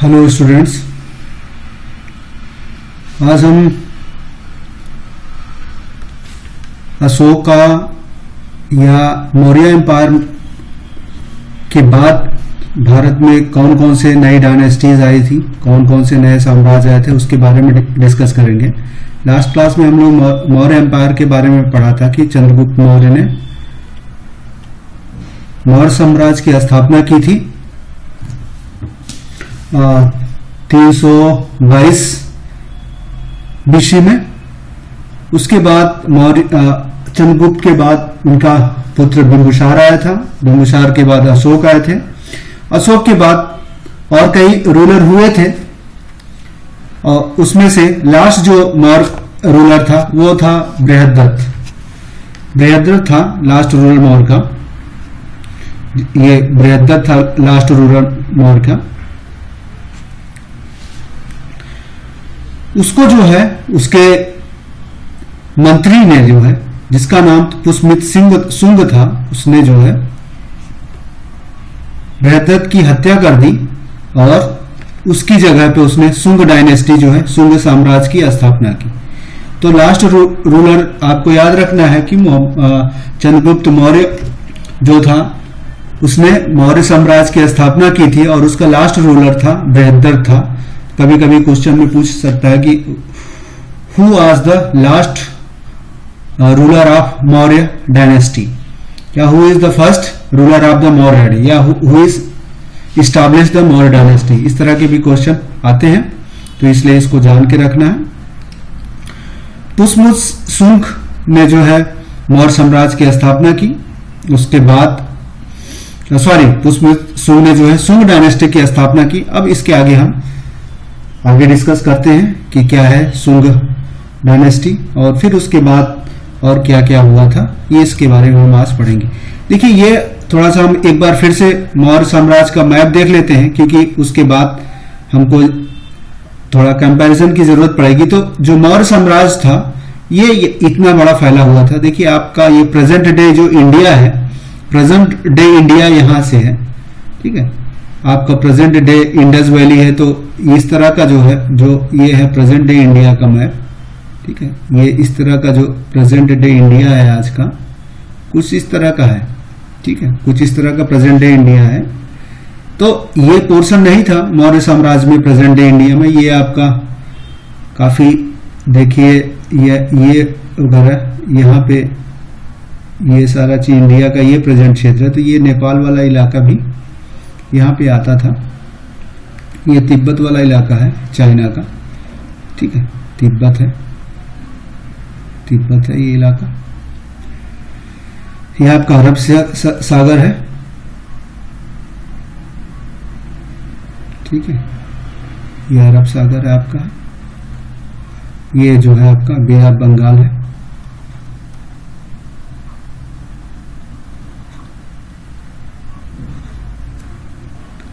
Hello students, आज हम अशोका या मौर्य एम्पायर के बाद भारत में कौन कौन से नई डायनेस्टीज आई थी, कौन कौन से नए साम्राज्य आए थे, उसके बारे में डिस्कस करेंगे। लास्ट क्लास में हम लोग मौर्य एम्पायर के बारे में पढ़ा था कि चंद्रगुप्त मौर्य ने मौर्य साम्राज्य की स्थापना की थी 322 बीसी में। उसके बाद चंद्रगुप्त के बाद उनका पुत्र बिंदुसार आया था। बिंदुसार के बाद अशोक आए थे। अशोक के बाद और कई रूलर हुए थे और उसमें से लास्ट जो मौर्य रूलर था वो था बृहद्रथ। बृहद्रथ था लास्ट रूलर मौर्य का। ये बृहद्रथ था लास्ट रूलर मौर्य का। उसको जो है उसके मंत्री ने जो है, जिसका नाम पुष्यमित शुंग था, उसने जो है बृहद्रथ की हत्या कर दी और उसकी जगह पे उसने शुंग डायनेस्टी जो है, शुंग साम्राज्य की स्थापना की। तो लास्ट रूलर आपको याद रखना है कि चंद्रगुप्त मौर्य जो था उसने मौर्य साम्राज्य की स्थापना की थी और उसका लास्ट रूलर था बृहद्रथ था। कभी कभी क्वेश्चन में पूछ सकता है कि who was the last ruler of Maurya dynasty, या who is the first ruler of the Maurya, या who is establish the Maurya dynasty. इस तरह के भी क्वेश्चन आते हैं, तो इसलिए इसको जान के रखना है। पुष्यमित शुंग ने जो है मौर्य साम्राज्य की स्थापना की। उसके बाद पुष्यमित शुंग ने जो है शुंग डायनेस्टी की स्थापना की। अब इसके आगे हम डिस्कस करते हैं कि क्या है शुंग डायनेस्टी और फिर उसके बाद और क्या क्या हुआ था, ये इसके बारे में हम आज पढ़ेंगे। देखिए, ये थोड़ा सा हम एक बार फिर से मौर्य साम्राज्य का मैप देख लेते हैं, क्योंकि उसके बाद हमको थोड़ा कंपैरिजन की जरूरत पड़ेगी। तो जो मौर्य साम्राज्य था ये इतना बड़ा फैला हुआ था। देखिए, आपका ये प्रेजेंट डे जो इंडिया है, प्रेजेंट डे इंडिया यहाँ से है, ठीक है। आपका प्रेजेंट डे इंडस वैली है, तो इस तरह का जो है, जो ये है प्रेजेंट डे इंडिया का मैप, ठीक है। ये इस तरह का जो प्रेजेंट डे इंडिया है आज का, कुछ इस तरह का है, ठीक है, कुछ इस तरह का प्रेजेंट डे इंडिया है। तो ये पोर्शन नहीं था मौर्य साम्राज्य में, प्रेजेंट डे इंडिया में। ये आपका काफी देखिए ये वगैरह यहाँ पे ये सारा चीज इंडिया का ये प्रेजेंट क्षेत्र है। तो ये नेपाल वाला इलाका भी यहाँ पे आता था। ये तिब्बत वाला इलाका है चाइना का, ठीक है, तिब्बत है ये इलाका। ये आपका अरब सागर है, ठीक है, ये अरब सागर है आपका। ये जो है आपका बे ऑफ बंगाल है।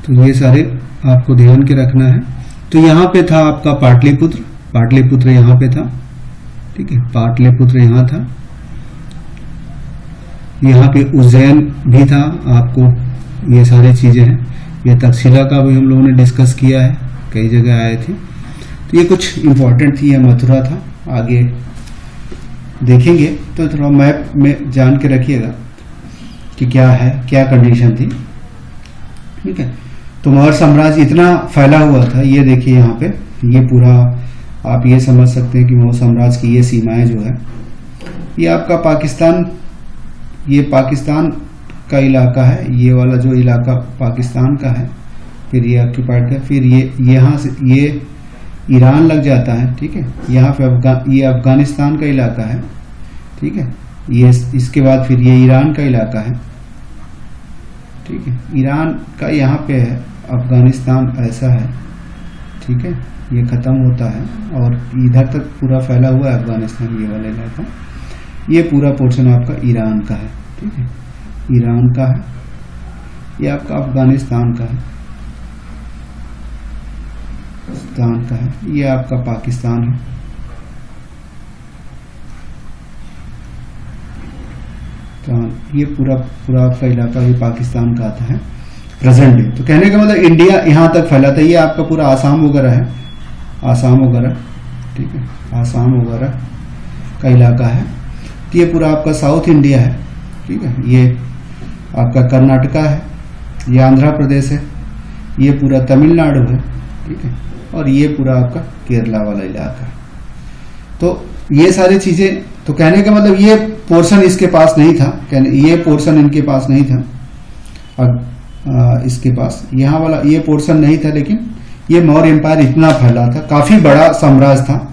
तो ये सारे आपको ध्यान के रखना है। तो यहाँ पे था आपका पाटलिपुत्र यहाँ पे था, ठीक है, पाटलिपुत्र यहाँ था। यहाँ पे उज्जैन भी था। आपको ये सारी चीजें हैं। ये तक्षशिला का भी हम लोगों ने डिस्कस किया है, कई जगह आए थे। तो ये कुछ इंपॉर्टेंट थी। यह मथुरा था, आगे देखेंगे। तो थोड़ा मैप में जान के रखिएगा कि क्या है, क्या कंडीशन थी, ठीक है। तो मौर्य साम्राज्य इतना फैला हुआ था। ये देखिए यहाँ पे, ये पूरा आप ये समझ सकते हैं कि मौर्य साम्राज्य की ये सीमाएं जो है, ये आपका पाकिस्तान, ये पाकिस्तान का इलाका है। ये वाला जो इलाका पाकिस्तान का है, फिर ये ऑक्यूपाइड का, फिर ये यहाँ से ये ईरान लग जाता है, ठीक है। यहाँ पे ये अफगानिस्तान का इलाका है, ठीक है। ये इसके बाद फिर ये ईरान का इलाका है, ठीक है। ईरान का यहाँ पे है, अफगानिस्तान ऐसा है, ठीक है, ये खत्म होता है और इधर तक पूरा फैला हुआ है अफगानिस्तान, ये वाला इलाका। ये पूरा पोर्शन आपका ईरान का है, ठीक है, ईरान का है। ये आपका अफगानिस्तान का है, ये आपका पाकिस्तान है, ये पूरा आपका इलाका ये पाकिस्तान का आता है। Present day. तो कहने का मतलब इंडिया यहां तक फैला था। ये आपका पूरा आसाम वगैरह है, आसाम वगैरह, ठीक है, आसाम वगैरह का इलाका है। तो ये पूरा आपका साउथ इंडिया है, ठीक है। ये आपका कर्नाटका है, ये आंध्र प्रदेश है, ये पूरा तमिलनाडु है, ठीक है, और ये पूरा आपका केरला वाला इलाका है। तो ये सारी चीजें, तो कहने का मतलब ये पोर्शन इसके पास नहीं था, ये पोर्शन इनके पास नहीं था, और इसके पास यहाँ वाला ये पोर्शन नहीं था। लेकिन ये मौर्य एम्पायर इतना फैला था, काफी बड़ा साम्राज्य था।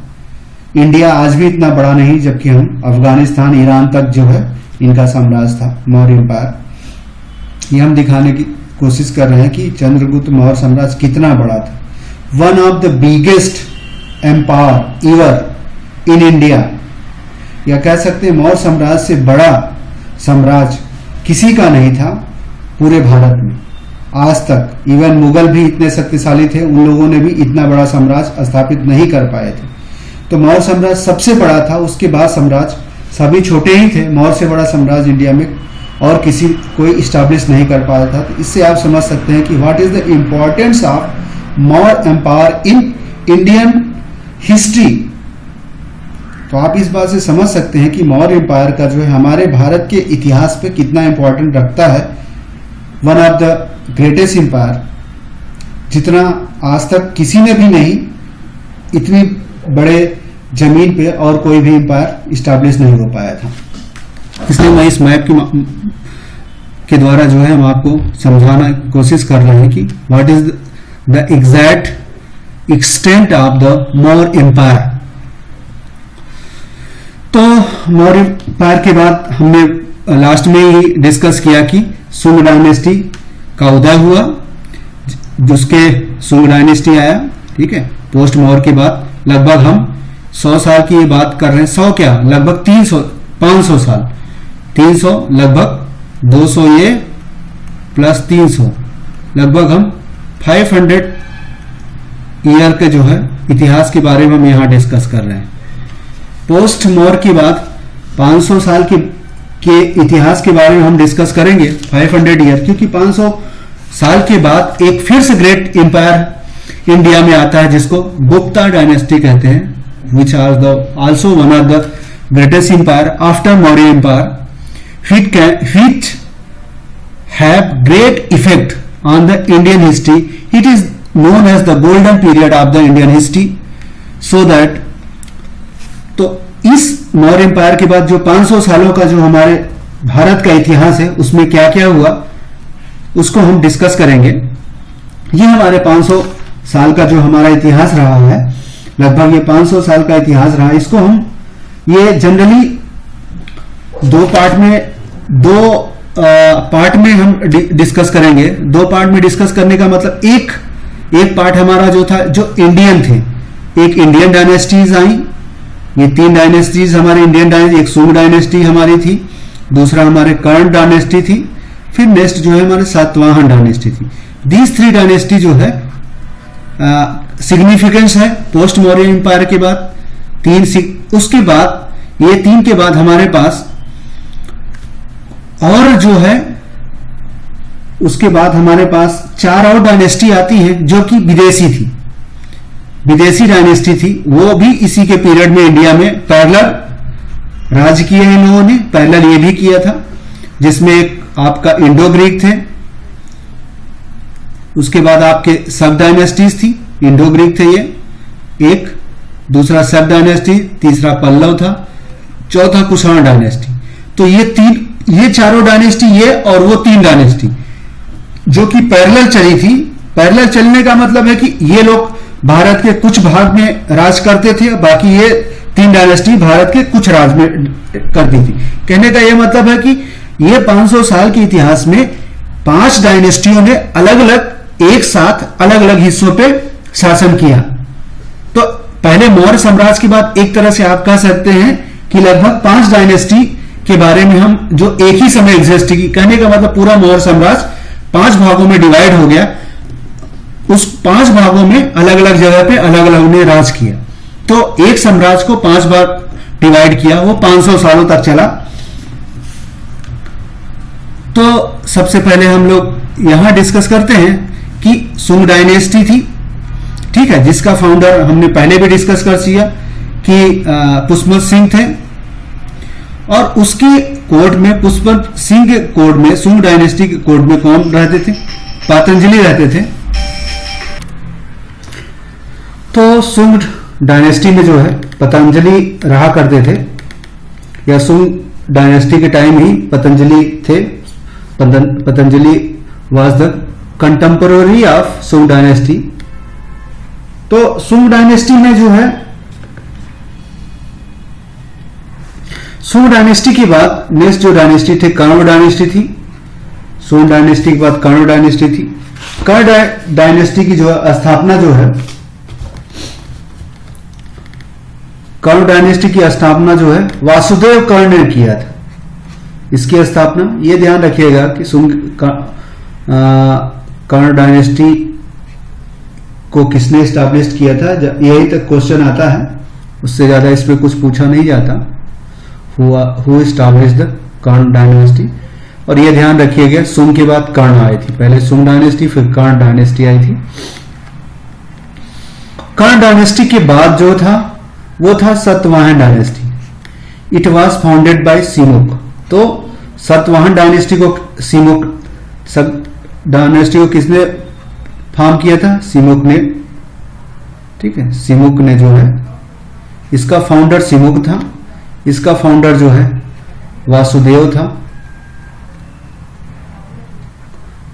इंडिया आज भी इतना बड़ा नहीं, जबकि हम अफगानिस्तान, ईरान तक जो है इनका साम्राज्य था मौर्य एम्पायर। ये हम दिखाने की कोशिश कर रहे हैं कि चंद्रगुप्त मौर्य साम्राज्य कितना बड़ा था। One of the biggest empire ever in India, या कह सकते हैं मौर्य साम्राज्य से बड़ा साम्राज्य किसी का नहीं था पूरे भारत में आज तक। इवन मुगल भी इतने शक्तिशाली थे, उन लोगों ने भी इतना बड़ा साम्राज्य स्थापित नहीं कर पाए थे। तो मौर्य साम्राज्य सबसे बड़ा था, उसके बाद साम्राज्य सभी छोटे ही थे। मौर्य से बड़ा साम्राज्य इंडिया में और किसी कोई स्टैब्लिश नहीं कर पाया था। तो इससे आप समझ सकते हैं कि what is the importance of Maurya empire in Indian history. तो आप इस बात से समझ सकते हैं कि मौर्य एम्पायर का जो है हमारे भारत के इतिहास पे कितना इंपॉर्टेंट रखता है। One of the greatest empire, जितना आज तक किसी ने भी नहीं, इतनी बड़े जमीन पे और कोई भी एम्पायर स्टैब्लिश नहीं हो पाया था। इसलिए मैं इस मैप के द्वारा जो है हम आपको समझाना कोशिश कर रहे हैं कि what is the exact extent of the Maurya empire. तो मौर्य एम्पायर के बाद हमने लास्ट में ही डिस्कस किया कि सुंग डायनेस्टी का उदय हुआ, जिसके सुंग डायनेस्टी आया, ठीक है। पोस्ट मौर्य के बाद लगभग हम 100 साल की ये बात कर रहे हैं। 100 क्या, लगभग 500 साल, 300 लगभग 200 ये प्लस 300, लगभग हम 500 ईयर के जो है इतिहास के बारे में हम यहां डिस्कस कर रहे हैं। पोस्ट मौर्य की बात 500 साल के इतिहास के बारे में हम डिस्कस करेंगे, 500 ईयर, क्योंकि 500 साल के बाद एक फिर से ग्रेट एम्पायर इंडिया में आता है जिसको गुप्ता डायनेस्टी कहते हैं, which are the also one of the greatest empire after Maurya Empire, which have great effect on the Indian history. It is known as the golden period of the Indian history. So that, तो इस Maurya empire के बाद जो 500 सालों का जो हमारे भारत का इतिहास है उसमें क्या क्या हुआ उसको हम डिस्कस करेंगे। ये हमारे 500 साल का जो हमारा इतिहास रहा है, लगभग ये 500 साल का इतिहास रहा, इसको हम ये जनरली दो पार्ट में हम डिस्कस करेंगे। दो पार्ट में डिस्कस करने का मतलब एक पार्ट हमारा जो था, जो इंडियन थे, एक इंडियन डायनेस्टीज आई, ये 3 डायनेस्टीज हमारे इंडियन डायनेस्टी, एक सुंग डायनेस्टी हमारी थी, दूसरा हमारे कर्ण डायनेस्टी थी, फिर नेक्स्ट जो है हमारे सातवाहन डायनेस्टी थी। दीज 3 डायनेस्टी जो है सिग्निफिकेंस है पोस्ट मौर्य एम्पायर के बाद 3। उसके बाद ये 3 के बाद हमारे पास और जो है उसके बाद हमारे पास 4 और डायनेस्टी आती है जो कि विदेशी थी, विदेशी डायनेस्टी थी। वो भी इसी के पीरियड में इंडिया में पैरेलल राज किया इन लोगों ने, पैरेलल ये भी किया था, जिसमें एक आपका इंडो ग्रीक थे, उसके बाद आपके सब डायनेस्टीज थी, इंडो ग्रीक थे ये एक, दूसरा सब डायनेस्टी, तीसरा पल्लव था, चौथा कुषाण डायनेस्टी। तो ये चारों डायनेस्टी, ये और वो 3 डायनेस्टी जो कि पैरेलल चली थी। पैरेलल चलने का मतलब है कि ये लोग भारत के कुछ भाग में राज करते थे, बाकी ये 3 डायनेस्टी भारत के कुछ राज में करती थी। कहने का यह मतलब है कि ये 500 साल के इतिहास में 5 डायनेस्टियों ने अलग अलग एक साथ अलग अलग हिस्सों पे शासन किया। तो पहले मौर्य साम्राज्य के बाद एक तरह से आप कह सकते हैं कि लगभग 5 डायनेस्टी के बारे में हम जो एक ही समय एग्जिस्ट की, कहने का मतलब पूरा मौर्य साम्राज्य 5 भागों में डिवाइड हो गया। उस 5 भागों में अलग अलग जगह पे अलग अलग ने राज किया। तो एक साम्राज्य को 5 बार डिवाइड किया, वो 500 सालों तक चला। तो सबसे पहले हम लोग यहां डिस्कस करते हैं कि सुंग डायनेस्टी थी, ठीक है, जिसका फाउंडर हमने पहले भी डिस्कस कर दिया कि पुष्पमल सिंह थे, और उसके कोर्ट में, पुष्पमल सिंह के कोर्ट में, सुंग डायनेस्टी के कोर्ट में कौन रहते थे? पतंजलि रहते थे। तो सुंग डायनेस्टी में जो है पतंजलि रहा करते थे, या सुंग डायनेस्टी के टाइम ही पतंजलि थे। Patanjali was the contemporary of सुंग डायनेस्टी। तो सुंग डायनेस्टी में जो है, सुंग डायनेस्टी के बाद नेक्स्ट जो डायनेस्टी थे कण्व डायनेस्टी थी। सुंग डायनेस्टी के बाद कण्व डायनेस्टी थी। कण्व डायनेस्टी की जो स्थापना जो है, कण्व डायनेस्टी की स्थापना जो है वासुदेव कर्ण ने किया था। इसकी स्थापना, ये ध्यान रखिएगा कि कर्ण डायनेस्टी को किसने स्टैब्लिश किया था, यही तक क्वेश्चन आता है, उससे ज्यादा इस पे कुछ पूछा नहीं जाता। Who establish the Kanva dynasty. और ये ध्यान रखिएगा, सुंग के बाद कर्ण आई थी, पहले सुंग डायनेस्टी फिर कर्ण डायनेस्टी आई थी। कर्ण डायनेस्टी के बाद जो था वो था Satavahana dynasty. It was founded by Simuka. तो सतवाहन डायनेस्टी को डायनेस्टी को किसने फॉर्म किया था? सिमुक ने, ठीक है, सिमुक ने जो है, इसका फाउंडर सिमुक था, इसका फाउंडर जो है वासुदेव था,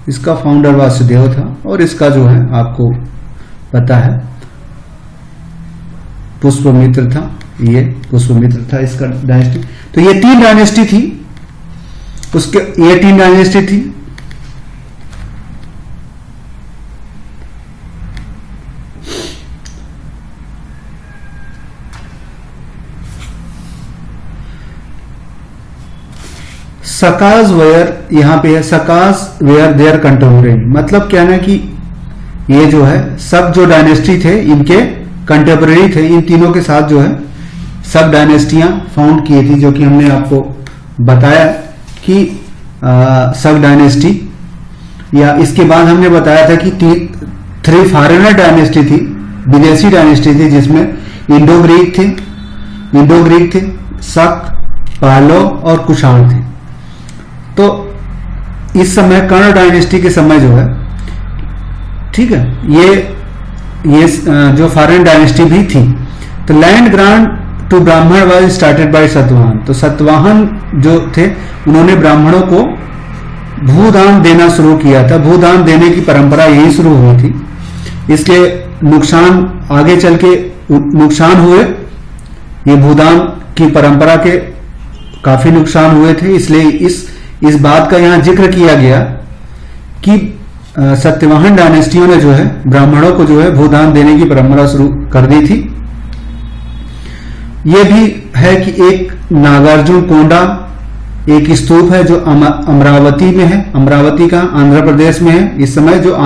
इसका फाउंडर वासुदेव था, और इसका जो है आपको पता है पुष्पमित्र था, ये पुष्पमित्र था इसका डायनेस्टी। तो ये 3 डायनेस्टी थी, उसके ये 3 डायनेस्टी थी। सकाज वेयर, यहां पे है सकाज वेयर देयर कंटेम्पोरेरी। मतलब क्या ना कि ये जो है सब जो डायनेस्टी थे इनके कंटेम्पोरेरी थे, इन तीनों के साथ जो है सब डायनेस्टियां फाउंड की थी, जो कि हमने आपको बताया कि सब डायनेस्टी, या इसके बाद हमने बताया था कि 3 फॉरेनर डायनेस्टी थी, विदेशी डायनेस्टी थी, जिसमें इंडो ग्रीक थे, शक, पालो और कुषाण थे। तो इस समय कर्ण डायनेस्टी के समय जो है, ठीक है, ये जो फॉरेन डायनेस्टी भी थी। तो लैंड ग्रांट टू ब्राह्मण वाज स्टार्टेड बाय सतवाहन। तो सतवाहन जो थे उन्होंने ब्राह्मणों को भूदान देना शुरू किया था। भूदान देने की परंपरा यही शुरू हुई थी, इसलिए नुकसान आगे चल के नुकसान हुए, ये भूदान की परंपरा के काफी नुकसान हुए थे। इसलिए इस बात का यहां जिक्र किया गया कि सत्यवाहन डायनेस्टियों ने जो है ब्राह्मणों को जो है भूदान देने की परंपरा शुरू कर दी थी। यह भी है कि एक नागार्जुन कोंडा एक स्तूप है जो अमरावती में है, अमरावती का आंध्र प्रदेश में है। इस समय जो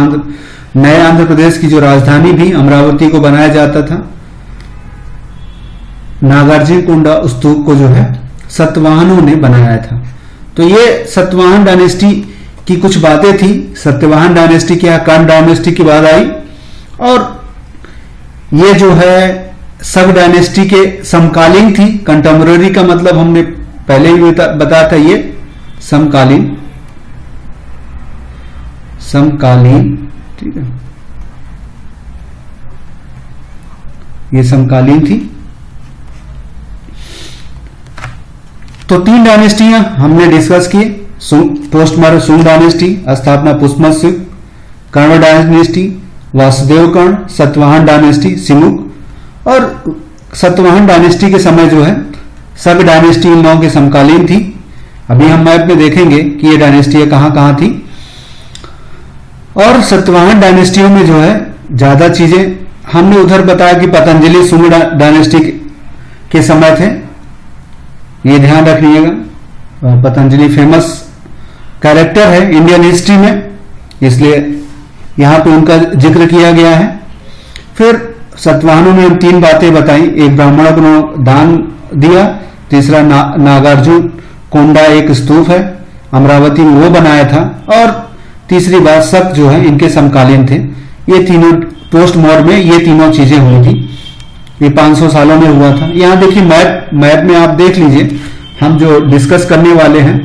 नए आंध्र प्रदेश की जो राजधानी भी अमरावती को बनाया जाता था, नागार्जुन कोंडा स्तूप को जो है सतवाहनों ने बनाया था। तो ये सतवाहन डायनेस्टी की कुछ बातें थी। सत्यवाहन डायनेस्टी क्या कर्ण डायनेस्टी की बात आई, और ये जो है सब डायनेस्टी के समकालीन थी। कंटेम्पोररी का मतलब हमने पहले ही बताया था, ये समकालीन, ठीक है, ये समकालीन थी। तो 3 डायनेस्टियां हमने डिस्कस की, पोस्टमार्टम सुंग डायनेस्टी, स्थापना पुष्पमल सिंह, कण्व डायनेस्टी वासुदेव कर्ण, सतवाहन डायनेस्टी सिमुक। और सतवाहन डायनेस्टी के समय जो है सब डायनेस्टी इन लोगों के समकालीन थी। अभी हम मैप में देखेंगे कि ये डायनेस्टियां कहां कहां थी। और सतवाहन डायनेस्टियों में जो है ज्यादा चीजें हमने उधर बताया कि पतंजलि सुंग डायनेस्टी के समय थे, ये ध्यान रखिएगा। पतंजलि फेमस कैरेक्टर है इंडियन हिस्ट्री में, इसलिए यहां पे उनका जिक्र किया गया है। फिर सतवाहनों में हम 3 बातें बताई, एक ब्राह्मणों को दान दिया, तीसरा नागार्जुन कोंडा एक स्तूप है अमरावती में वो बनाया था, और तीसरी बात शक जो है इनके समकालीन थे। ये तीनों पोस्ट मॉड में ये तीनों चीजें हुई थी। ये 500 सालों में हुआ था। यहां देखिए मैप में आप देख लीजिए, हम जो डिस्कस करने वाले हैं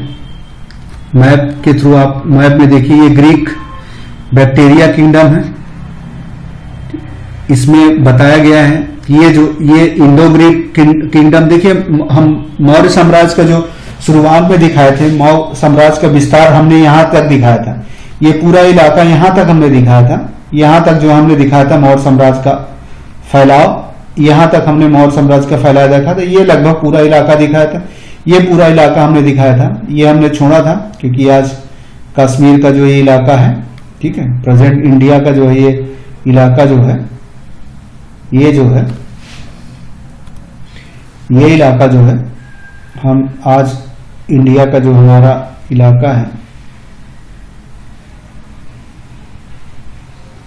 मैप के थ्रू, आप मैप में देखिए ये ग्रीक बैक्टीरिया किंगडम है। इसमें बताया गया है कि ये इंडो ग्रीक किंगडम, देखिए हम मौर्य साम्राज्य का जो शुरुआत में दिखाए थे, मौर्य साम्राज्य का विस्तार हमने यहां तक दिखाया था। ये पूरा इलाका यहां तक हमने दिखाया था। यहां तक जो हमने दिखाया था मौर्य साम्राज्य का फैलाव, यहां तक हमने मौर्य साम्राज्य का फैलाव देखा था। ये लगभग पूरा इलाका दिखाया था। ये पूरा इलाका हमने दिखाया था। ये हमने छोड़ा था क्योंकि आज कश्मीर का जो ये इलाका है, ठीक है, प्रेजेंट इंडिया का जो है ये इलाका जो है, ये जो है ये इलाका जो है, हम आज इंडिया का जो हमारा इलाका है,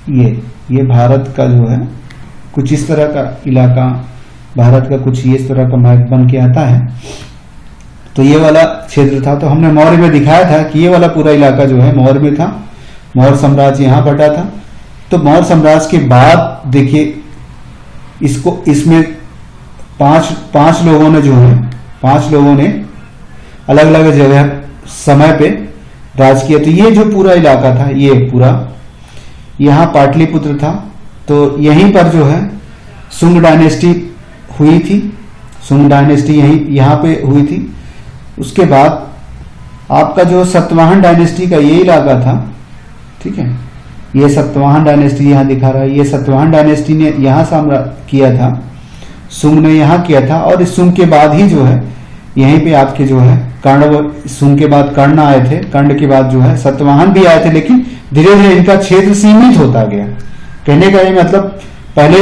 ये भारत का जो है कुछ इस तरह का इलाका, भारत का कुछ इस तरह का मैप बन के आता है। तो ये वाला क्षेत्र था। तो हमने मौर्य में दिखाया था कि ये वाला पूरा इलाका जो है मौर्य में था। मौर्य साम्राज्य यहां बटा था। तो मौर्य साम्राज्य के बाद देखिए इसमें पांच लोगों ने जो है, 5 लोगों ने अलग अलग जगह समय पे राज किया। तो ये जो पूरा इलाका था, ये पूरा यहां पाटलिपुत्र था। तो यहीं पर जो है सुंग डायनेस्टी हुई थी। सुंग डायनेस्टी यहां पे हुई थी। उसके बाद आपका जो सतवाहन डायनेस्टी का ये इलाका था, ठीक है, ये सतवाहन डायनेस्टी यहां दिखा रहा है। ये सतवाहन डायनेस्टी ने यहां साम्राज्य किया था, सुंग ने यहां किया था। और इस सुंग के बाद ही जो है यहीं पे आपके जो है कर्ण, सुंग के बाद कर्ण आए थे। कर्ण के बाद जो है सतवाहन भी आए थे, लेकिन धीरे धीरे इनका क्षेत्र सीमित होता गया। कहने का ये मतलब पहले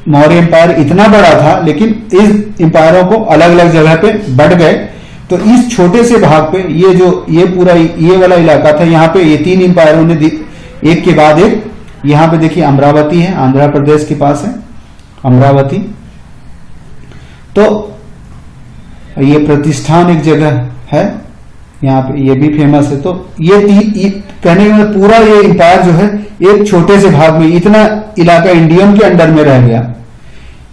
मौर्य एम्पायर इतना बड़ा था, लेकिन इस एम्पायरों को अलग अलग जगह पे बढ़ गए। तो इस छोटे से भाग पे ये पूरा ये वाला इलाका था, यहाँ पे ये 3 एम्पायरों ने एक के बाद एक, यहाँ पे देखिए अमरावती है, आंध्र प्रदेश के पास है अमरावती। तो ये प्रतिष्ठान एक जगह है, यहाँ पे ये भी फेमस है। तो ये कहने का मतलब पूरा ये एम्पायर जो है एक छोटे से भाग में, इतना इलाका इंडियन के अंडर में रह गया।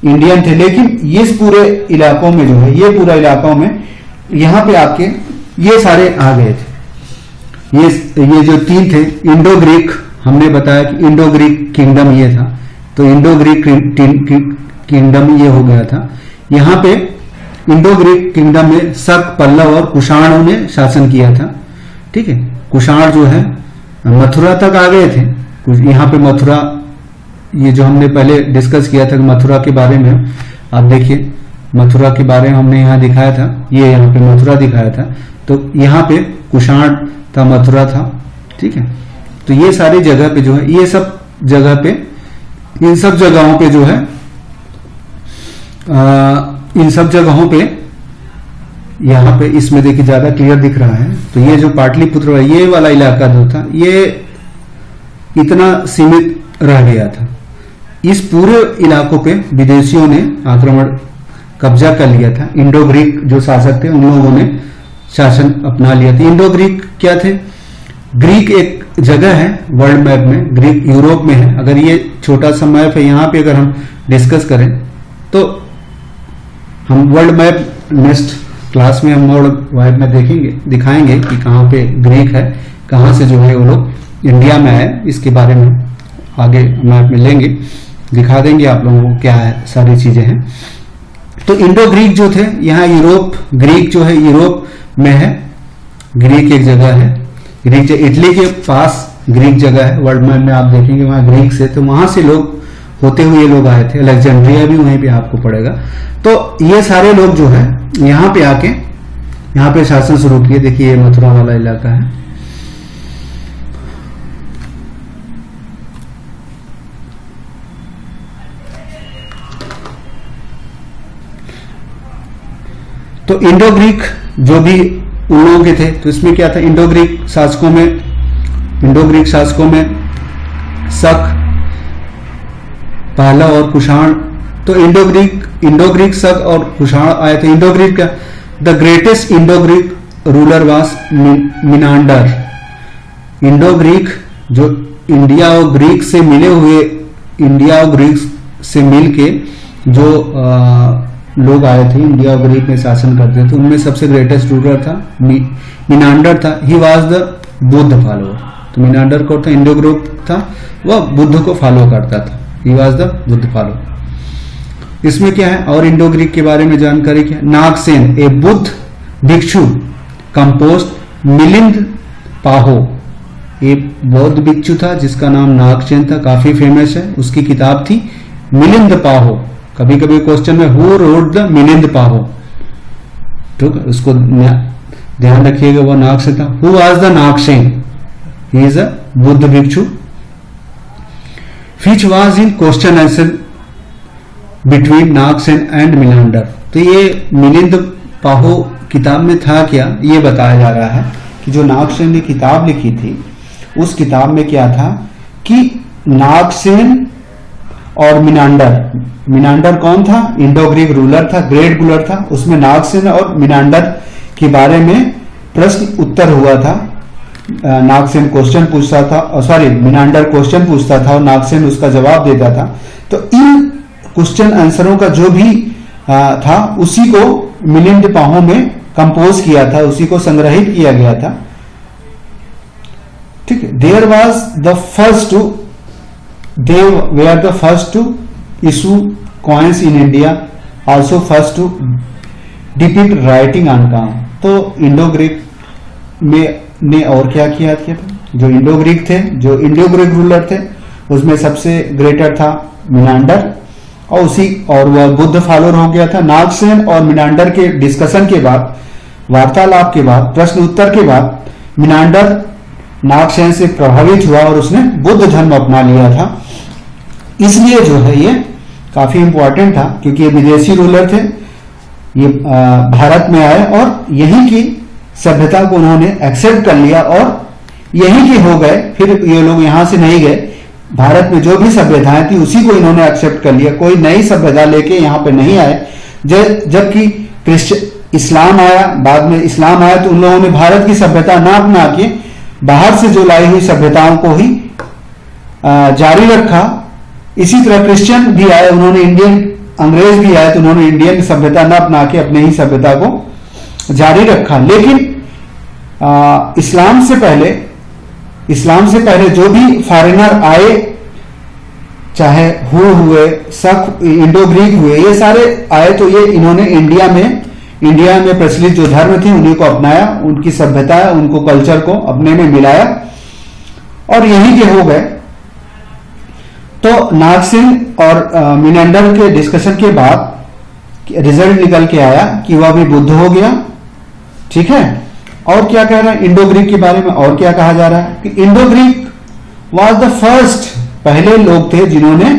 इंडियन थे, लेकिन इस पूरे इलाकों में जो है, ये पूरा इलाकों में यहां पे आके ये सारे आ गए थे। ये जो 3 थे, इंडो ग्रीक, हमने बताया कि इंडो ग्रीक किंगडम ये था। तो इंडो ग्रीक किंगडम ये हो गया था। यहां पे इंडो ग्रीक किंगडम में शक, पल्लव और कुषाणों ने शासन किया था, ठीक है। कुषाण जो है मथुरा तक आ गए थे। यहाँ पे मथुरा, ये जो हमने पहले डिस्कस किया था मथुरा के बारे में, आप देखिए मथुरा के बारे में हमने यहाँ दिखाया था। ये यहाँ पे मथुरा दिखाया था। तो यहाँ पे कुषाण था, मथुरा था, ठीक है। तो ये सारी जगह पे जो है, ये सब जगह पे, इन सब जगहों पे जो है इन सब जगहों पे, यहाँ पे इसमें देखिए ज्यादा क्लियर दिख रहा है। तो ये जो पाटलिपुत्र, ये वाला इलाका जो था, ये इतना सीमित रह गया था। इस पूरे इलाकों पे विदेशियों ने आक्रमण, कब्जा कर लिया था। इंडो ग्रीक जो शासक थे, उन लोगों ने शासन अपना लिया था। इंडो ग्रीक क्या थे? ग्रीक एक जगह है वर्ल्ड मैप में, ग्रीक यूरोप में है। अगर ये छोटा सा मैप है, यहाँ पे अगर हम डिस्कस करें तो हम वर्ल्ड मैप नेक्स्ट क्लास में हम वर्ल्ड मैप में देखेंगे, दिखाएंगे कि कहाँ पे ग्रीक है, कहाँ से जो है वो लोग इंडिया में आए। इसके बारे में आगे मैप में लेंगे, दिखा देंगे आप लोगों को क्या है, सारी चीजें हैं। तो इंडो ग्रीक जो थे, यहाँ यूरोप, ग्रीक जो है यूरोप में है। ग्रीक एक जगह है, ग्रीक इटली के पास ग्रीक जगह है। वर्ल्ड मैप में आप देखेंगे वहां ग्रीक से, तो वहां से लोग होते हुए लोग आए थे। अलेक्जेंड्रिया भी वहीं पे आपको पड़ेगा। तो ये सारे लोग जो है यहाँ पे आके यहाँ पे शासन शुरू किए। देखिए ये मथुरा वाला इलाका है। तो इंडो ग्रीक जो भी उन लोगों के थे, तो इसमें क्या था, इंडो ग्रीक शासकों में शक, पहला और कुषाण। तो इंडो ग्रीक शक और कुषाण आए थे। इंडो ग्रीक का the greatest Indo Greek ruler was Menander. Indo Greek जो इंडिया और ग्रीक से मिले हुए, इंडिया और ग्रीक से मिलके जो लोग आए थे, इंडिया और ग्रीक में शासन करते थे, उनमें सबसे ग्रेटेस्ट रूलर था मिनांडर था। He was the Buddha follower. तो मिनांडर कौन था? इंडो ग्रीक था, वह बुद्ध को फॉलो करता था। He was the Buddha follower. इसमें क्या है और इंडो ग्रीक के बारे में जानकारी क्या? नागसेन ए बुद्ध भिक्षु कंपोस्ट मिलिंद पाहो, एक बौद्ध भिक्षु था जिसका नाम नागसेन था, काफी फेमस है। उसकी किताब थी मिलिंद पाहो। कभी कभी क्वेश्चन में who wrote the Milind Paho, ठीक है, उसको ध्यान रखिएगा, वो नाग से था। Who was the Nagsen? He is a Buddha bhikshu. Which was in question answer between Nagsen and Menander. तो ये मिलिंद पाहो किताब में था क्या, ये बताया जा रहा है कि जो नागसेन ने किताब लिखी थी, उस किताब में क्या था कि नागसेन और मिनांडर कौन था? इंडो ग्रीक रूलर था, ग्रेट रूलर था। उसमें नागसेन और मिनांडर के बारे में प्रश्न उत्तर हुआ था। नागसेन क्वेश्चन पूछता था, सॉरी मिनांडर क्वेश्चन पूछता था और नागसेन उसका जवाब देता था। तो इन क्वेश्चन आंसरों का जो भी था उसी को मिलिंद पाहो में कंपोज किया था, उसी को संग्रहित किया गया था। ठीक है। There was the first to They were the first to issue coins in India, also first to depict writing on coin। तो इंडो ग्रीक में ने और क्या किया था? जो इंडो ग्रीक थे, जो इंडो ग्रीक रूलर थे, उसमें सबसे ग्रेटर था मिनांडर और वह बुद्ध फॉलोअर हो गया था। नागसेन और मिनांडर के डिस्कशन के बाद, वार्तालाप के बाद, प्रश्न उत्तर के बाद मिनांडर नागसेन से प्रभावित हुआ और उसने बुद्ध धर्म अपना लिया था। इसलिए जो है ये काफी इंपॉर्टेंट था, क्योंकि ये विदेशी रूलर थे, ये भारत में आए और यहीं की सभ्यता को उन्होंने एक्सेप्ट कर लिया और यहीं के हो गए। फिर ये लोग यहां से नहीं गए, भारत में जो भी सभ्यताएं थी उसी को इन्होंने एक्सेप्ट कर लिया, कोई नई सभ्यता लेके यहाँ पे नहीं आए। जबकि इस्लाम आया, बाद में इस्लाम आया, तो उन लोगों ने भारत की सभ्यता ना अपना के बाहर से जो लाई हुई सभ्यताओं को ही जारी रखा। इसी तरह क्रिश्चियन भी आए, उन्होंने अंग्रेज भी आए, तो उन्होंने इंडियन सभ्यता न अपना के अपने ही सभ्यता को जारी रखा। लेकिन इस्लाम से पहले जो भी फॉरेनर आए, चाहे हुए, शक, इंडो ग्रीक हुए, ये सारे आए, तो ये इन्होंने इंडिया में प्रचलित जो धर्म थे उन्हीं को अपनाया, उनकी सभ्यता, उनको कल्चर को अपने में मिलाया और यहीं के हो गए। तो नागसेन और मिनांडर के डिस्कशन के बाद रिजल्ट निकल के आया कि वह भी बुद्ध हो गया। ठीक है। और क्या कह रहा है इंडो ग्रीक के बारे में, और क्या कहा जा रहा है कि Indo Greek was the first, पहले लोग थे जिन्होंने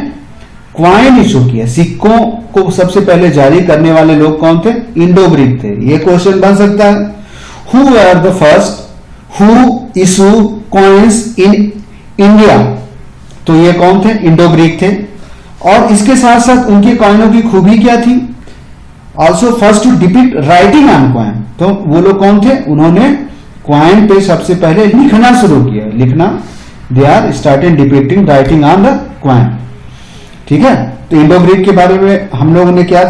क्वाइन इशू किया। सिक्कों को सबसे पहले जारी करने वाले लोग कौन थे? इंडो ग्रीक थे। ये क्वेश्चन बन सकता है, who are the first who issue coins in India. तो ये कौन थे? इंडो ग्रीक थे। और इसके साथ साथ उनके कॉइनों की खूबी क्या थी? Also first to depict writing on coin. तो वो लोग कौन थे? उन्होंने कॉइन पे सबसे पहले लिखना शुरू किया, लिखना। They are started depicting writing on the coin. ठीक है। तो इंडो ग्रीक के बारे में हम लोगों ने क्या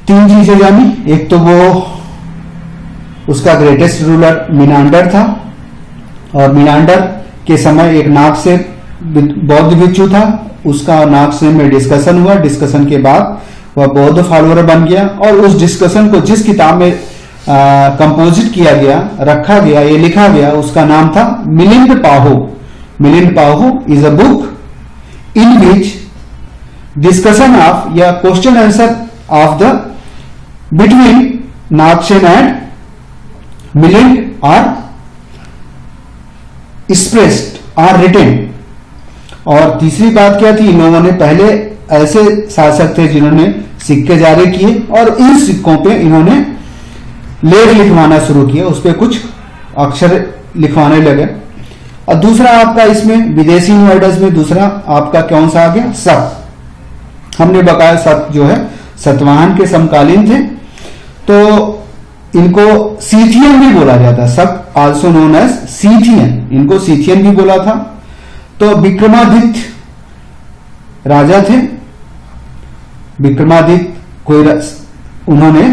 तीन चीजें जानी। एक तो वो उसका ग्रेटेस्ट रूलर मिनांडर था, और मिनांडर के समय एक नागसेन बौद्ध भिक्षु था, उसका नागसेन में डिस्कशन हुआ। डिस्कशन के बाद वह बौद्ध फॉलोअर बन गया, और उस डिस्कशन को जिस किताब में कंपोजिट किया गया, रखा गया, ये लिखा गया, उसका नाम था Milind Paho. Milind Paho is a book in which discussion of या question answer of the between Nagsen and Milind are expressed or written। और तीसरी बात क्या थी? इन लोगों ने पहले ऐसे शासक थे जिन्होंने सिक्के जारी किए, और इन सिक्कों पे इन्होंने लेख लिखवाना शुरू किया, उस पर कुछ अक्षर लिखवाने लगे। और दूसरा आपका इसमें विदेशी वर्ड्स में दूसरा आपका कौन सा आ गया? शक। हमने बकाया शक जो है सतवाहन के समकालीन थे, तो इनको सीथियन भी बोला जाता है। शक आल्सो नोन एज सीथियन, इनको सीथियन भी बोला था। तो विक्रमादित्य राजा थे, विक्रमादित्य उन्होंने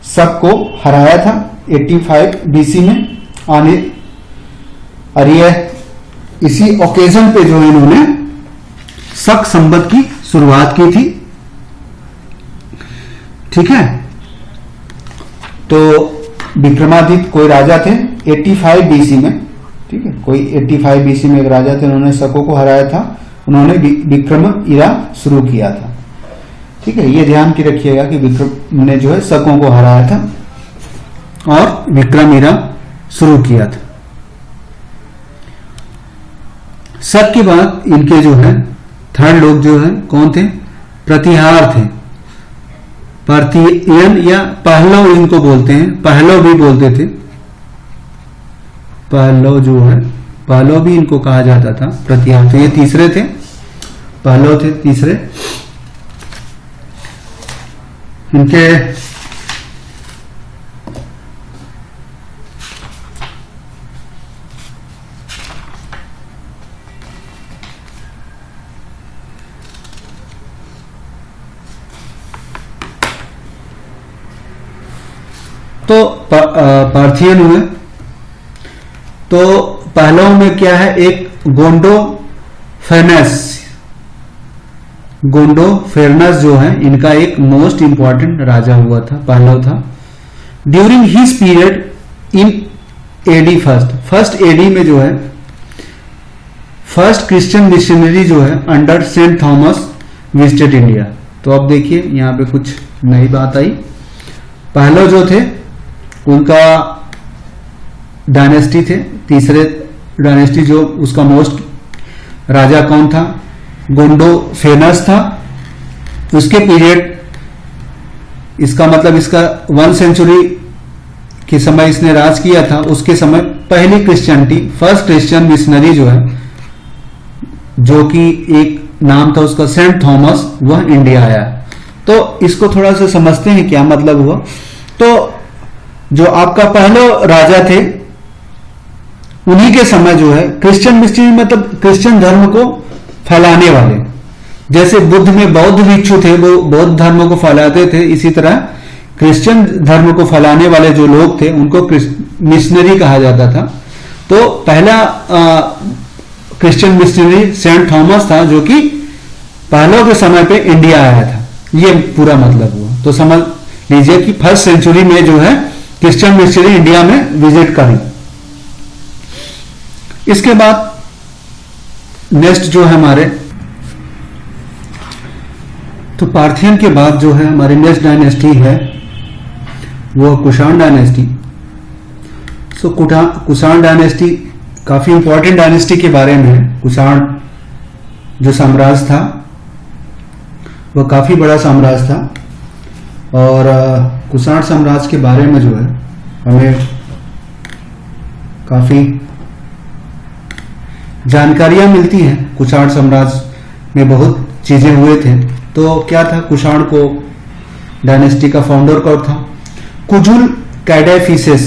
शक को हराया था 85 बीसी में आने, और ये इसी ओकेजन पे जो इन्होंने शक संवत की शुरुआत की थी। ठीक है, तो विक्रमादित्य कोई राजा थे 85 बीसी में, ठीक है, कोई 85 बीसी में एक राजा थे, उन्होंने शकों को हराया था, उन्होंने विक्रम इरा शुरू किया था। ठीक है, ये ध्यान की रखिएगा कि विक्रम ने जो है शकों को हराया था और विक्रम इरा शुरू किया था। शक के बाद इनके जो है थर्ड लोग जो है कौन थे? प्रतिहार थे, पार्थियन या पहलव इनको बोलते हैं, पहलव भी बोलते थे, पहलव जो है पहलव भी इनको कहा जाता था। प्रतिहार, तो ये तीसरे थे, पहलव थे तीसरे। इनके तो पार्थियन हुए। तो पहलव में क्या है? एक गोंडो फेरनस जो है इनका एक मोस्ट इंपॉर्टेंट राजा हुआ था, पहलव था। During his period in AD first AD में जो है फर्स्ट क्रिश्चियन मिशनरी जो है under Saint Thomas visited India. तो अब देखिए यहां पे कुछ नई बात आई। पहलव जो थे उनका डायनेस्टी थे, तीसरे डायनेस्टी जो उसका मोस्ट राजा कौन था? गोंडो फेनस था। उसके पीरियड, इसका मतलब इसका 1 सेंचुरी के समय इसने राज किया था, उसके समय पहली क्रिश्चियनिटी, फर्स्ट क्रिश्चियन मिशनरी जो है, जो कि एक नाम था उसका सेंट थॉमस, वह इंडिया आया। तो इसको थोड़ा सा समझते हैं क्या मतलब हुआ। तो जो आपका पहले राजा थे उन्हीं के समय जो है क्रिश्चियन मिशनरी, मतलब क्रिश्चियन धर्म को फैलाने वाले, जैसे बुद्ध में बौद्ध भिक्षु थे वो बौद्ध धर्म को फैलाते थे, इसी तरह क्रिश्चियन धर्म को फैलाने वाले जो लोग थे उनको मिशनरी कहा जाता था। तो पहला क्रिश्चियन मिशनरी सेंट थॉमस था, जो कि पहलों के समय पे इंडिया आया था, ये पूरा मतलब हुआ। तो समझ लीजिए कि फर्स्ट सेंचुरी में जो है क्रिश्चियन मिशनरी इंडिया में विजिट करी। इसके बाद नेक्स्ट जो है हमारे, तो पार्थियन के बाद जो है हमारी नेक्स्ट डायनेस्टी है वो कुषाण डायनेस्टी। सो कुषाण डायनेस्टी काफी इंपॉर्टेंट डायनेस्टी के बारे में है। कुषाण जो साम्राज्य था वह काफी बड़ा साम्राज्य था, और कुषाण साम्राज्य के बारे में जो है हमें काफी जानकारियां मिलती हैं। कुषाण साम्राज्य में बहुत चीजें हुए थे। तो क्या था कुषाण को डायनेस्टी का फाउंडर कौन था? कुजुल कैडेफिसेस,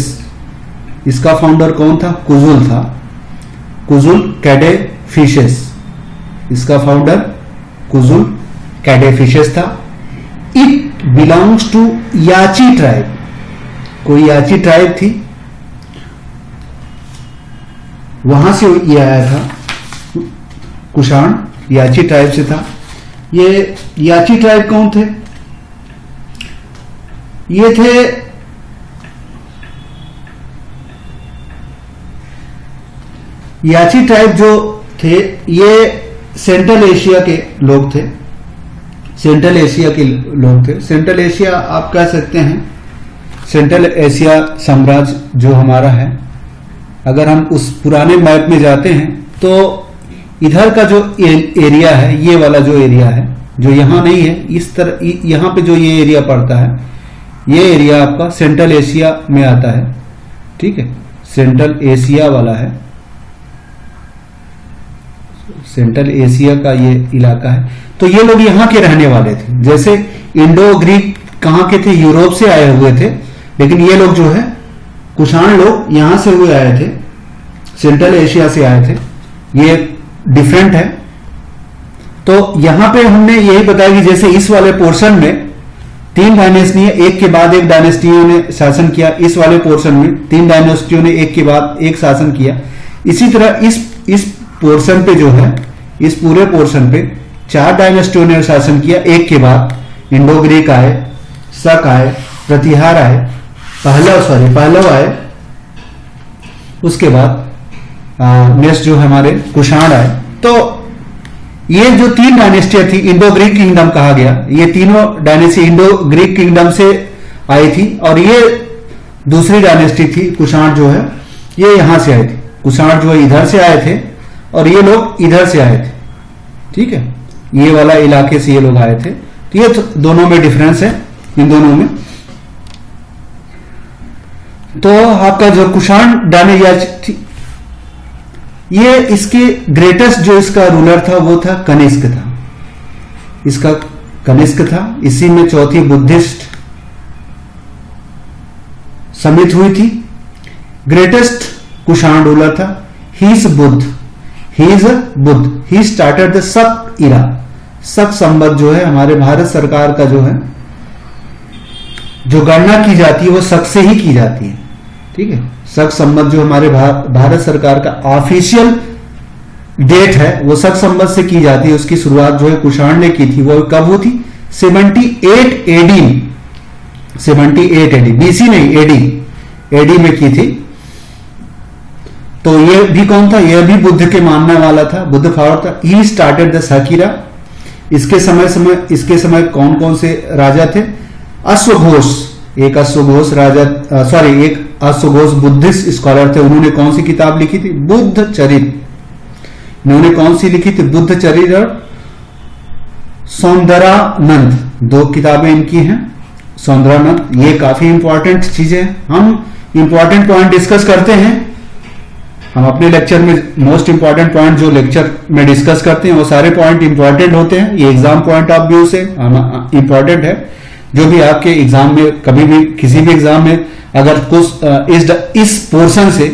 इसका फाउंडर कौन था? कुजुल था, कुजुल कैडेफिसेस, इसका फाउंडर कुजुल कैडेफिसेस था। इट बिलोंग्स टू याची ट्राइब, कोई याची ट्राइब थी, वहां से ये आया था। कुषाण याची ट्राइब से था। ये याची ट्राइब कौन थे? ये थे याची ट्राइब जो थे ये सेंट्रल एशिया के लोग थे, सेंट्रल एशिया के लोग थे। सेंट्रल एशिया आप कह सकते हैं, सेंट्रल एशिया साम्राज्य जो हमारा है, अगर हम उस पुराने मैप में जाते हैं तो इधर का जो एरिया है, ये वाला जो एरिया है, जो यहां नहीं है, इस तरह यहां पे जो ये एरिया पड़ता है, ये एरिया आपका सेंट्रल एशिया में आता है। ठीक है, सेंट्रल एशिया वाला है, सेंट्रल एशिया का ये इलाका है। तो ये लोग यहाँ के रहने वाले थे। जैसे इंडो ग्रीक कहाँ के थे? यूरोप से आए हुए थे, लेकिन ये लोग जो है कुषाण लोग यहां से हुए आए थे, सेंट्रल एशिया से आए थे, ये डिफरेंट है। तो यहां पे हमने यही बताया कि जैसे इस वाले पोर्शन में 3 डायनेस्टी, एक के बाद एक डायनेस्टियों ने शासन किया, इस वाले पोर्शन में 3 डायनेस्टियों ने एक के बाद एक शासन किया। इसी तरह इस पोर्शन पे जो है, इस पूरे पोर्शन पे 4 डायनेस्टियों ने शासन किया एक के बाद। इंडो ग्रीक आए, शक आए, प्रतिहार आए, पहलव आए, उसके बाद नेक्स्ट जो हमारे कुषाण आए। तो ये जो 3 डायनेस्टियां थी, इंडो ग्रीक किंगडम कहा गया, ये तीनों डायनेस्टी इंडो ग्रीक किंगडम से आई थी। और ये दूसरी डायनेस्टी थी कुषाण जो है, ये यहां से आई थी। कुषाण जो है इधर से आए थे और ये लोग इधर से आए थे, ठीक है, ये वाला इलाके से ये लोग आए थे। तो ये दोनों में डिफरेंस है, इन दोनों में। तो आपका जो कुषाण डायनेस्टी, ये इसके ग्रेटेस्ट जो इसका रूलर था वो था कनिष्क था, इसका कनिष्क था। इसी में चौथी बुद्धिस्ट समिट हुई थी। ग्रेटेस्ट कुषाण रूलर था, he is Buddha, he started the शक इरा। शक संवत जो है हमारे भारत सरकार का जो है, जो गणना की जाती है वो शक से ही की जाती है, ठीक है। शक संवत जो हमारे भारत सरकार का ऑफिशियल डेट है वो शक संवत से की जाती है। उसकी शुरुआत जो है कुषाण ने की थी, वो कब हुई थी? 78 एडी, 78 एडी, बीसी नहीं, एडी में की थी। तो ये भी कौन था? यह भी बुद्ध के मानने वाला था, बुद्ध फॉलोअर था। He started the Shakira. इसके समय कौन कौन से राजा थे? अश्वघोष, एक अश्वघोष राजा, एक अश्वघोष बुद्धिस्ट स्कॉलर थे। उन्होंने कौन सी किताब लिखी थी? बुद्ध चरित। इन्होंने कौन सी लिखी थी? बुद्ध चरित और सौंदरानंद, 2 किताबें इनकी हैं। सौंदरानंद, ये काफी इंपॉर्टेंट चीजें हम इंपॉर्टेंट पॉइंट डिस्कस करते हैं। हम अपने लेक्चर में मोस्ट इंपॉर्टेंट पॉइंट जो लेक्चर में डिस्कस करते हैं वो सारे पॉइंट इंपॉर्टेंट होते हैं। ये एग्जाम पॉइंट ऑफ व्यू से इंपॉर्टेंट है। जो भी आपके एग्जाम में, कभी भी किसी भी एग्जाम में अगर कुछ इस पोर्शन से,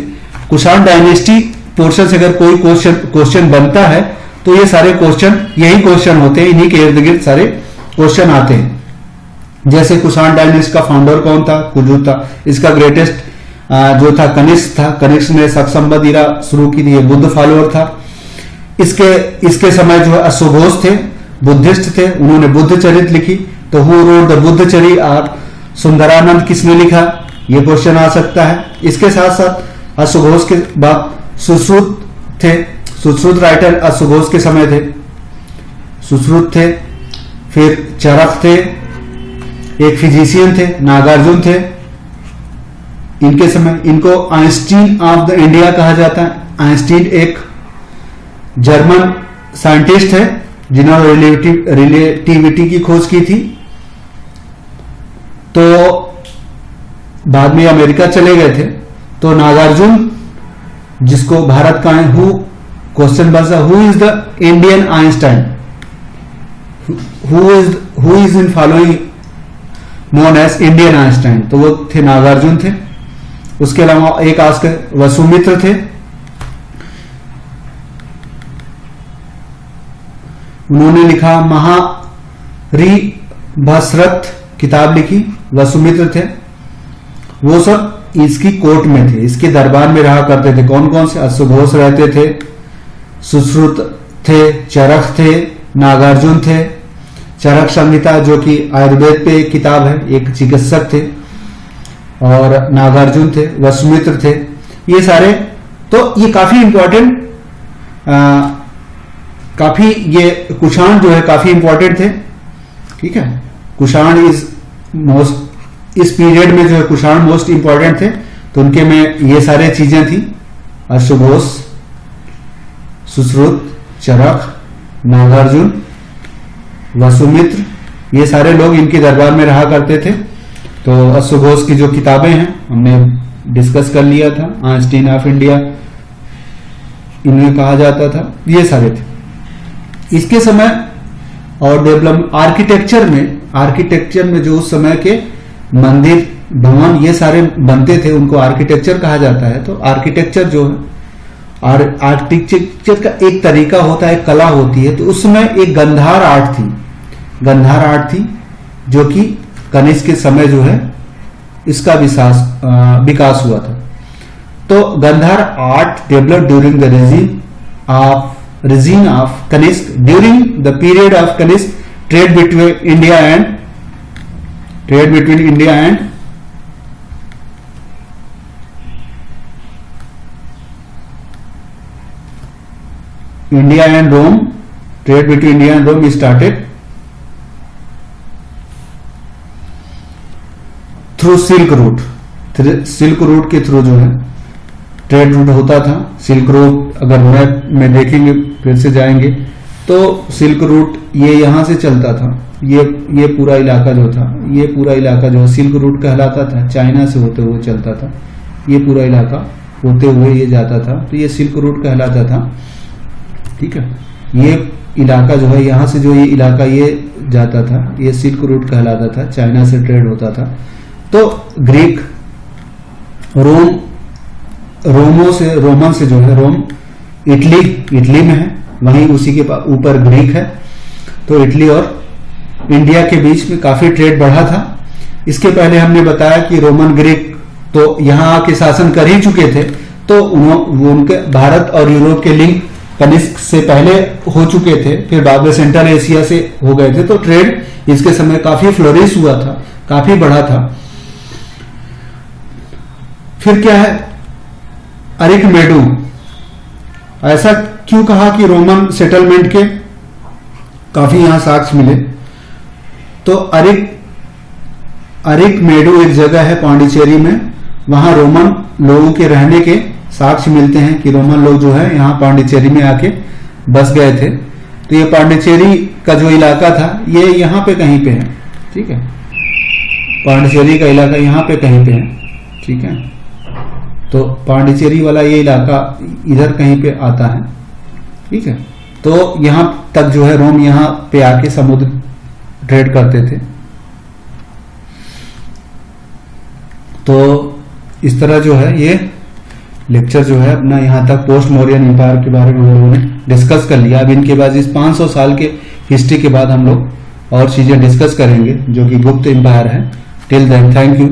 कुषाण डायनेस्टी पोर्शन से अगर कोई क्वेश्चन बनता है तो ये सारे क्वेश्चन यही क्वेश्चन होते हैं, इन्हीं के इर्द गिर्द सारे क्वेश्चन आते हैं। जैसे कुषाण डायनेस्टी का फाउंडर कौन था? कुजू था। इसका ग्रेटेस्ट जो था कनिष्क था। कनिष्क ने शक संवत इरा शुरू की थी, ये बुद्ध फॉलोअर था। इसके समय जो है अश्वघोष थे, बुद्धिस्ट थे, उन्होंने बुद्ध चरित लिखी। तो हु रोट द बुद्ध चरित और सुंदरानंद किसने लिखा? ये क्वेश्चन आ सकता है। इसके साथ साथ अश्वघोष के बाद सुश्रुत थे। सुश्रुत राइटर अश्वघोष के समय थे, सुश्रुत थे। फिर चरक थे, एक फिजिशियन थे, नागार्जुन थे। इनके समय, इनको आइंस्टीन ऑफ द इंडिया कहा जाता है। आइंस्टीन एक जर्मन साइंटिस्ट है जिन्होंने रिलेटिविटी की खोज की थी। तो बाद में अमेरिका चले गए थे। तो नागार्जुन, जिसको भारत का हु क्वेश्चन बचा, who is the Indian Einstein, who is in following known as Indian Einstein, तो वो थे नागार्जुन थे। उसके अलावा एक आस्क वसुमित्र थे। उन्होंने लिखा महारिभस्रथ किताब लिखी, वसुमित्र थे। वो सब इसकी कोर्ट में थे, इसके दरबार में रहा करते थे। कौन कौन से? अश्वघोष रहते थे, सुश्रुत थे, चरक थे, नागार्जुन थे। चरक संहिता जो कि आयुर्वेद पे एक किताब है, एक चिकित्सक थे। और नागार्जुन थे, वसुमित्र थे, ये सारे। तो ये काफी इंपॉर्टेंट, काफी ये कुषाण जो है काफी इंपॉर्टेंट थे, ठीक है। कुषाण इज मोस्ट, इस पीरियड में जो है कुषाण मोस्ट इंपॉर्टेंट थे। तो उनके में ये सारे चीजें थी, अश्वघोष, सुश्रुत, चरक, नागार्जुन, वसुमित्र, ये सारे लोग इनके दरबार में रहा करते थे। तो अश्वघोष की जो किताबें हैं हमने डिस्कस कर लिया था। आइंस्टीन ऑफ इंडिया इन्हें कहा जाता था, ये सारे थे। इसके समय और डेवलप आर्किटेक्चर में जो उस समय के मंदिर भवन ये सारे बनते थे, उनको आर्किटेक्चर कहा जाता है। तो आर्किटेक्चर जो है, आर्किटेक्चर का एक तरीका होता है, कला होती है। तो उसमें एक गंधार आर्ट थी, गंधार आर्ट थी, जो कि कनिष्क के समय जो है इसका विकास हुआ था। तो Gandhara art developed during the regime of Kanishk during the period of Kanishk trade between India and Rome. Trade between India and Rome started through silk route. Silk route के थ्रू जो है ट्रेड रूट होता था। Silk route अगर map में देखेंगे, फिर से जाएंगे तो सिल्क रूट ये यहां से चलता था। ये पूरा इलाका जो था, ये पूरा इलाका जो है सिल्क रूट कहलाता था। चाइना से होते हुए चलता था, ये पूरा इलाका होते हुए ये जाता था, तो ये सिल्क रूट कहलाता था। ठीक है, ये इलाका जो है यहाँ से जो ये इलाका ये जाता था, ये सिल्क रूट कहलाता था। चाइना से ट्रेड होता था। तो ग्रीक रोमन से जो है, रोम इटली में है, वहीं उसी के ऊपर ग्रीक है। तो इटली और इंडिया के बीच में काफी ट्रेड बढ़ा था। इसके पहले हमने बताया कि रोमन ग्रीक तो यहां आके शासन कर ही चुके थे, तो उनके भारत और यूरोप के लिंक कनिष्क से पहले हो चुके थे, फिर बाद में सेंट्रल एशिया से हो गए थे। तो ट्रेड इसके समय काफी फ्लोरिश हुआ था, काफी बढ़ा था। फिर क्या है, अरिकमेडू। ऐसा क्यों कहा कि रोमन सेटलमेंट के काफी यहां साक्ष्य मिले? तो अरिकमेडू एक जगह है पांडिचेरी में, वहां रोमन लोगों के रहने के साक्ष्य मिलते हैं कि रोमन लोग जो है यहाँ पांडिचेरी में आके बस गए थे। तो ये पांडिचेरी का जो इलाका था ये यहाँ पे कहीं पे है। ठीक है, पांडिचेरी का इलाका यहाँ पे कहीं पे है। ठीक है, तो पांडिचेरी वाला ये इलाका इधर कहीं पे आता है। ठीक है, तो यहां तक जो है रोम यहां पे आके समुद्र ट्रेड करते थे। तो इस तरह जो है ये लेक्चर जो है अपना यहां तक पोस्ट मौर्यन एम्पायर के बारे में हम लोगों ने डिस्कस कर लिया। अब इनके बाद इस 500 साल के हिस्ट्री के बाद हम लोग और चीजें डिस्कस करेंगे जो कि गुप्त एम्पायर है। Till then thank you.